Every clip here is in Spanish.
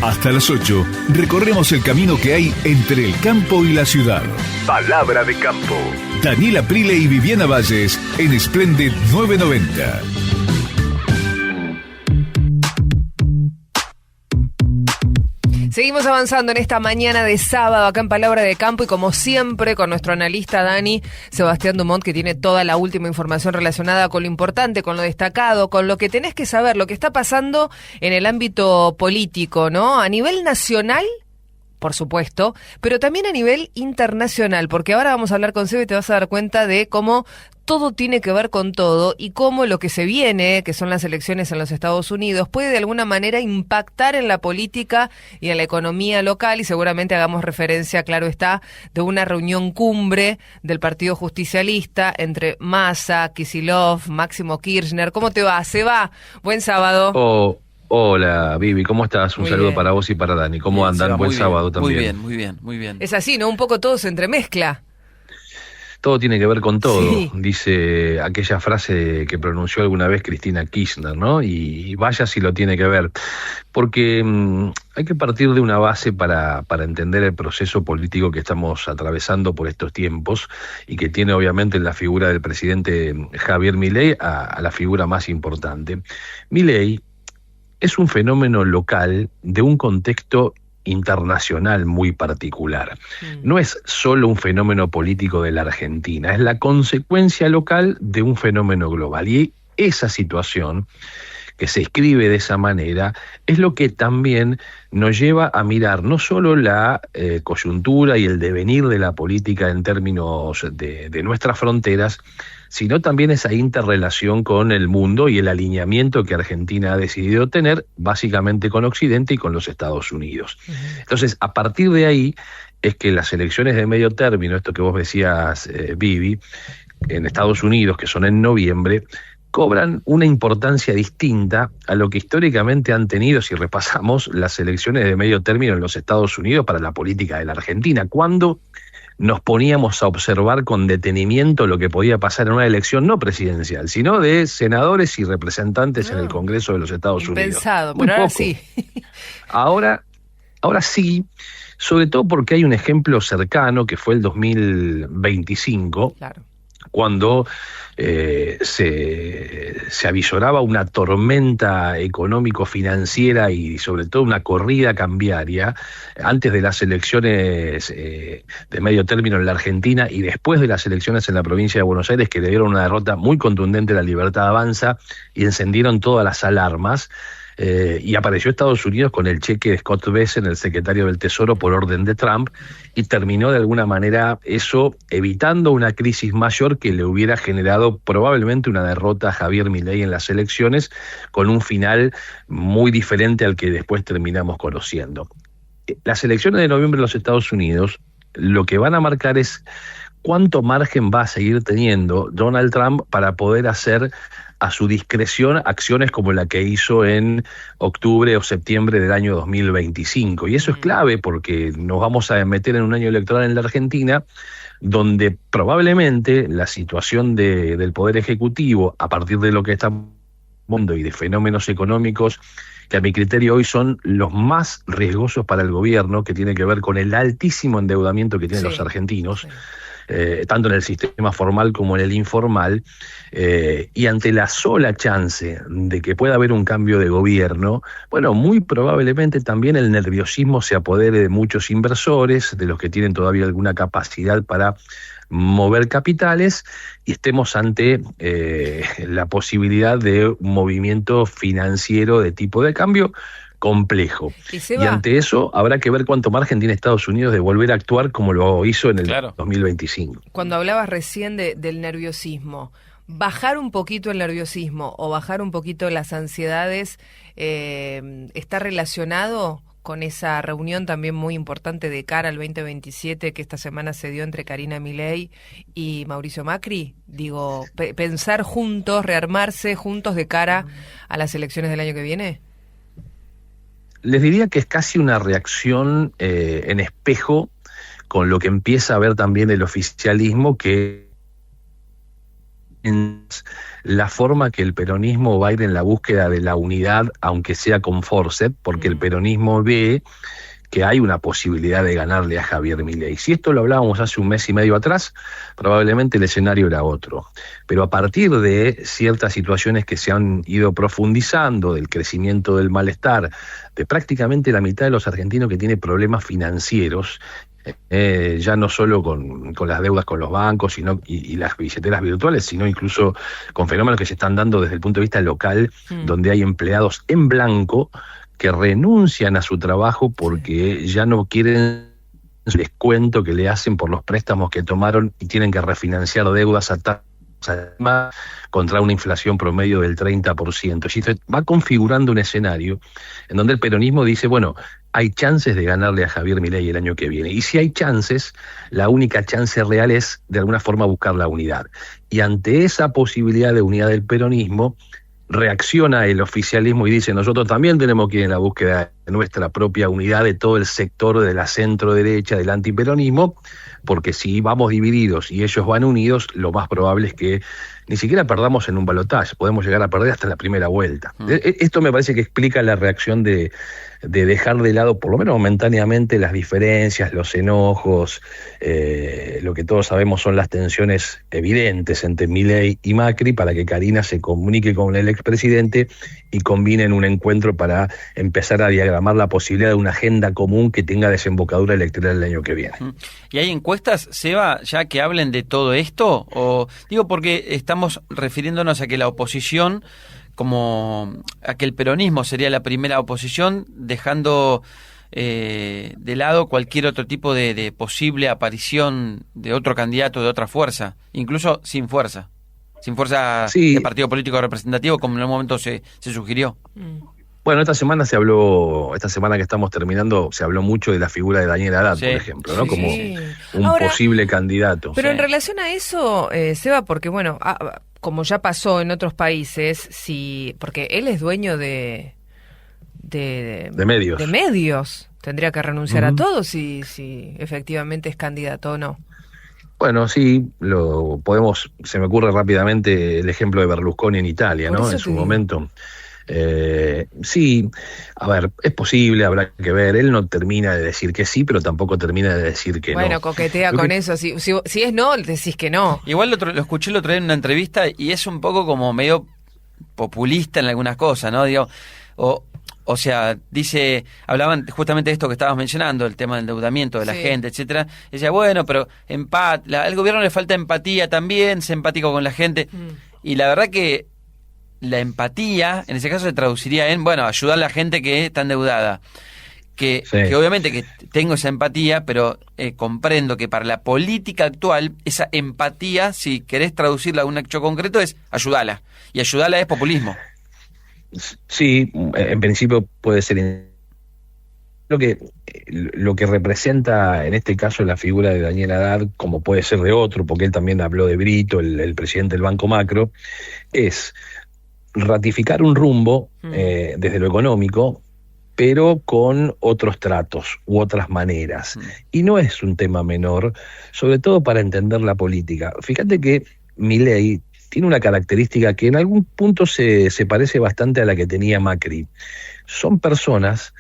Hasta las 8 recorremos el camino que hay entre el campo y la ciudad. Palabra de campo. Daniela Prile y Viviana Valles en Splendid 990. Seguimos avanzando en esta mañana de sábado acá en Palabra de Campo y como siempre con nuestro analista Dani Sebastián Dumont, que tiene toda la última información relacionada con lo importante, con lo destacado, con lo que tenés que saber, lo que está pasando en el ámbito político, ¿no? A nivel nacional, por supuesto, pero también a nivel internacional, porque ahora vamos a hablar con Seba y te vas a dar cuenta de cómo todo tiene que ver con todo y cómo lo que se viene, que son las elecciones en los Estados Unidos, puede de alguna manera impactar en la política y en la economía local, y seguramente hagamos referencia, claro está, de una reunión cumbre del Partido Justicialista entre Massa, Kicillof, Máximo Kirchner. ¿Cómo te va, Seba? Buen sábado. Hola, Vivi, ¿cómo estás? Un muy saludo bien. Para vos y para Dani. ¿Cómo Bien, andan? Seba, Buen sábado también. Muy bien. Es así, ¿no? Un poco todo se entremezcla. Todo tiene que ver con todo, Sí. dice aquella frase que pronunció alguna vez Cristina Kirchner, ¿no? Y vaya si lo tiene que ver, porque hay que partir de una base para entender el proceso político que estamos atravesando por estos tiempos y que tiene obviamente en la figura del presidente Javier Milei a la figura más importante. Milei es un fenómeno local de un contexto internacional muy particular. No es solo un fenómeno político de la Argentina, es la consecuencia local de un fenómeno global. Y esa situación, que se escribe de esa manera, es lo que también nos lleva a mirar no solo la coyuntura y el devenir de la política en términos de nuestras fronteras, sino también esa interrelación con el mundo y el alineamiento que Argentina ha decidido tener, básicamente con Occidente y con los Estados Unidos. Entonces, a partir de ahí es que las elecciones de medio término, esto que vos decías, Vivi, en Estados Unidos, que son en noviembre, cobran una importancia distinta a lo que históricamente han tenido, si repasamos, las elecciones de medio término en los Estados Unidos para la política de la Argentina, cuando nos poníamos a observar con detenimiento lo que podía pasar en una elección no presidencial, sino de senadores y representantes en el Congreso de los Estados Unidos. Impensado, Muy pero ahora poco. sí. Ahora sí, sobre todo porque hay un ejemplo cercano que fue el 2025, Claro. cuando se avisoraba una tormenta económico-financiera y sobre todo una corrida cambiaria antes de las elecciones de medio término en la Argentina y después de las elecciones en la provincia de Buenos Aires, que le dieron una derrota muy contundente a La Libertad Avanza y encendieron todas las alarmas. Y apareció Estados Unidos con el cheque de Scott Bessent, el secretario del Tesoro, por orden de Trump, y terminó de alguna manera eso evitando una crisis mayor que le hubiera generado probablemente una derrota a Javier Milei en las elecciones, con un final muy diferente al que después terminamos conociendo. Las elecciones de noviembre en los Estados Unidos lo que van a marcar es cuánto margen va a seguir teniendo Donald Trump para poder hacer a su discreción acciones como la que hizo en octubre o septiembre del año 2025. Y eso es clave porque nos vamos a meter en un año electoral en la Argentina donde probablemente la situación del Poder Ejecutivo, a partir de lo que estamos viendo y de fenómenos económicos que a mi criterio hoy son los más riesgosos para el gobierno, que tiene que ver con el altísimo endeudamiento que tienen los argentinos, tanto en el sistema formal como en el informal, y ante la sola chance de que pueda haber un cambio de gobierno, bueno, muy probablemente también el nerviosismo se apodere de muchos inversores, de los que tienen todavía alguna capacidad para mover capitales, y estemos ante la posibilidad de un movimiento financiero de tipo de cambio complejo. Y ante eso habrá que ver cuánto margen tiene Estados Unidos de volver a actuar como lo hizo en el 2025. Cuando hablabas recién del nerviosismo, bajar un poquito el nerviosismo o bajar un poquito las ansiedades, ¿está relacionado con esa reunión también muy importante de cara al 2027 que esta semana se dio entre Karina Milei y Mauricio Macri? Digo, pensar juntos, rearmarse juntos de cara a las elecciones del año que viene. Les diría que es casi una reacción en espejo con lo que empieza a ver también el oficialismo, que en la forma que el peronismo va a ir en la búsqueda de la unidad, aunque sea con forceps, porque el peronismo ve que hay una posibilidad de ganarle a Javier Milei. Si esto lo hablábamos hace un mes y medio atrás, probablemente el escenario era otro. Pero a partir de ciertas situaciones que se han ido profundizando, del crecimiento del malestar, de prácticamente la mitad de los argentinos que tiene problemas financieros, ya no solo con las deudas con los bancos y las billeteras virtuales, sino incluso con fenómenos que se están dando desde el punto de vista local, donde hay empleados en blanco que renuncian a su trabajo porque ya no quieren el descuento que le hacen por los préstamos que tomaron y tienen que refinanciar deudas a tasa contra una inflación promedio del 30%. Y esto va configurando un escenario en donde el peronismo dice, bueno, hay chances de ganarle a Javier Milei el año que viene. Y si hay chances, la única chance real es, de alguna forma, buscar la unidad. Y ante esa posibilidad de unidad del peronismo, reacciona el oficialismo y dice, nosotros también tenemos que ir en la búsqueda de nuestra propia unidad de todo el sector de la centro-derecha, del antiperonismo, porque si vamos divididos y ellos van unidos, lo más probable es que ni siquiera perdamos en un balotaje, podemos llegar a perder hasta la primera vuelta. Esto me parece que explica la reacción de dejar de lado, por lo menos momentáneamente, las diferencias, los enojos, lo que todos sabemos son las tensiones evidentes entre Milei y Macri, para que Karina se comunique con el expresidente y combinen un encuentro para empezar a diagramar la posibilidad de una agenda común que tenga desembocadura electoral el año que viene. ¿Y hay encuestas, Seba, ya que hablen de todo esto? O digo porque estamos refiriéndonos a que la oposición, como a que el peronismo sería la primera oposición, dejando de lado cualquier otro tipo de posible aparición de otro candidato de otra fuerza, incluso sin fuerza sí, de partido político representativo, como en un momento se sugirió. Bueno, esta semana que estamos terminando, se habló mucho de la figura de Daniel Haddad, por ejemplo, ¿no? Como un posible candidato. Pero en relación a eso, Seba, porque bueno, como ya pasó en otros países, porque él es dueño de medios. De medios. Tendría que renunciar a todo si efectivamente es candidato o no. Bueno, sí, se me ocurre rápidamente el ejemplo de Berlusconi en Italia, ¿no? En su momento. Sí, a ver, es posible, habrá que ver. Él no termina de decir que sí, pero tampoco termina de decir que no. Bueno, coquetea con eso. Si es no, decís que no. Igual lo escuché el otro día en una entrevista y es un poco como medio populista en algunas cosas, ¿no? Digo, o sea, hablaban justamente de esto que estabas mencionando, el tema del endeudamiento de la gente, etcétera. Decía, bueno, pero al gobierno le falta empatía también, se empático con la gente. Y la verdad que la empatía, en ese caso, se traduciría en, bueno, ayudar a la gente que está endeudada. Que obviamente que tengo esa empatía, pero comprendo que para la política actual, esa empatía, si querés traducirla a un hecho concreto, es ayudarla. Y ayudarla es populismo. Sí, en principio puede ser. Lo que representa en este caso la figura de Daniel Haddad, como puede ser de otro, porque él también habló de Brito, el presidente del Banco Macro, es ratificar un rumbo desde lo económico, pero con otros tratos u otras maneras. Y no es un tema menor, sobre todo para entender la política. Fíjate que Milei tiene una característica que en algún punto se parece bastante a la que tenía Macri. Son personas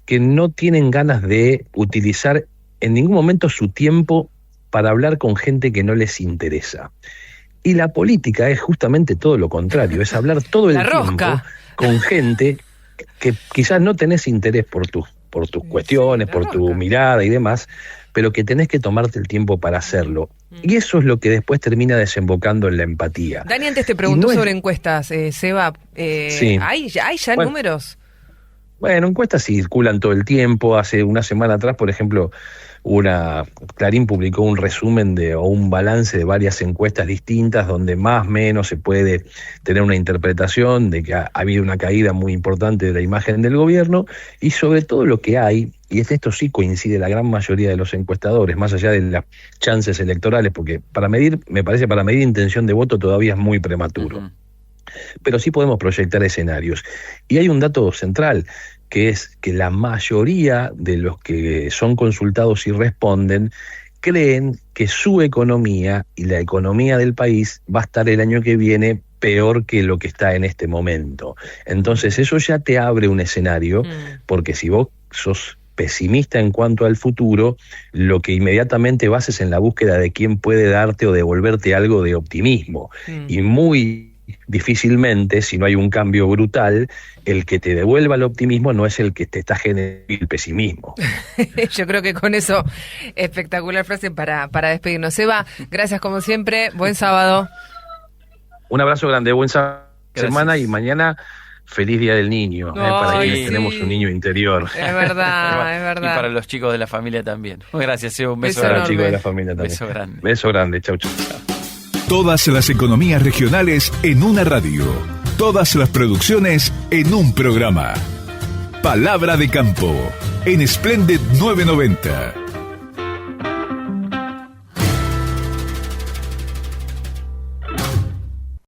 que no tienen ganas de utilizar en ningún momento su tiempo para hablar con gente que no les interesa. Y la política es justamente todo lo contrario, es hablar todo el tiempo con gente que quizás no tenés interés por tus cuestiones, por tu mirada y demás, pero que tenés que tomarte el tiempo para hacerlo. Y eso es lo que después termina desembocando en la empatía. Dani, antes te preguntó sobre encuestas, Seba. ¿Hay ya números? Bueno, encuestas circulan todo el tiempo. Hace una semana atrás, por ejemplo, Clarín publicó un resumen o un balance de varias encuestas distintas donde más o menos se puede tener una interpretación de que ha habido una caída muy importante de la imagen del gobierno, y sobre todo lo que hay, y esto sí coincide la gran mayoría de los encuestadores, más allá de las chances electorales, porque me parece para medir intención de voto todavía es muy prematuro. Pero sí podemos proyectar escenarios. Y hay un dato central, que es que la mayoría de los que son consultados y responden creen que su economía y la economía del país va a estar el año que viene peor que lo que está en este momento. Entonces eso ya te abre un escenario, porque si vos sos pesimista en cuanto al futuro, lo que inmediatamente vas es en la búsqueda de quién puede darte o devolverte algo de optimismo. Y muy difícilmente, si no hay un cambio brutal, el que te devuelva el optimismo no es el que te está generando el pesimismo. Yo creo que con eso, espectacular frase para despedirnos. Eva, gracias como siempre, buen sábado. Un abrazo grande, buen semana y mañana feliz Día del Niño, para quienes tenemos un niño interior. Es verdad, es verdad. Y para los chicos de la familia también. Gracias, Eva, un beso para grande. los chicos de la familia también. Beso grande. Beso grande, chau, chau. Todas las economías regionales en una radio. Todas las producciones en un programa. Palabra de Campo, en Splendid 990.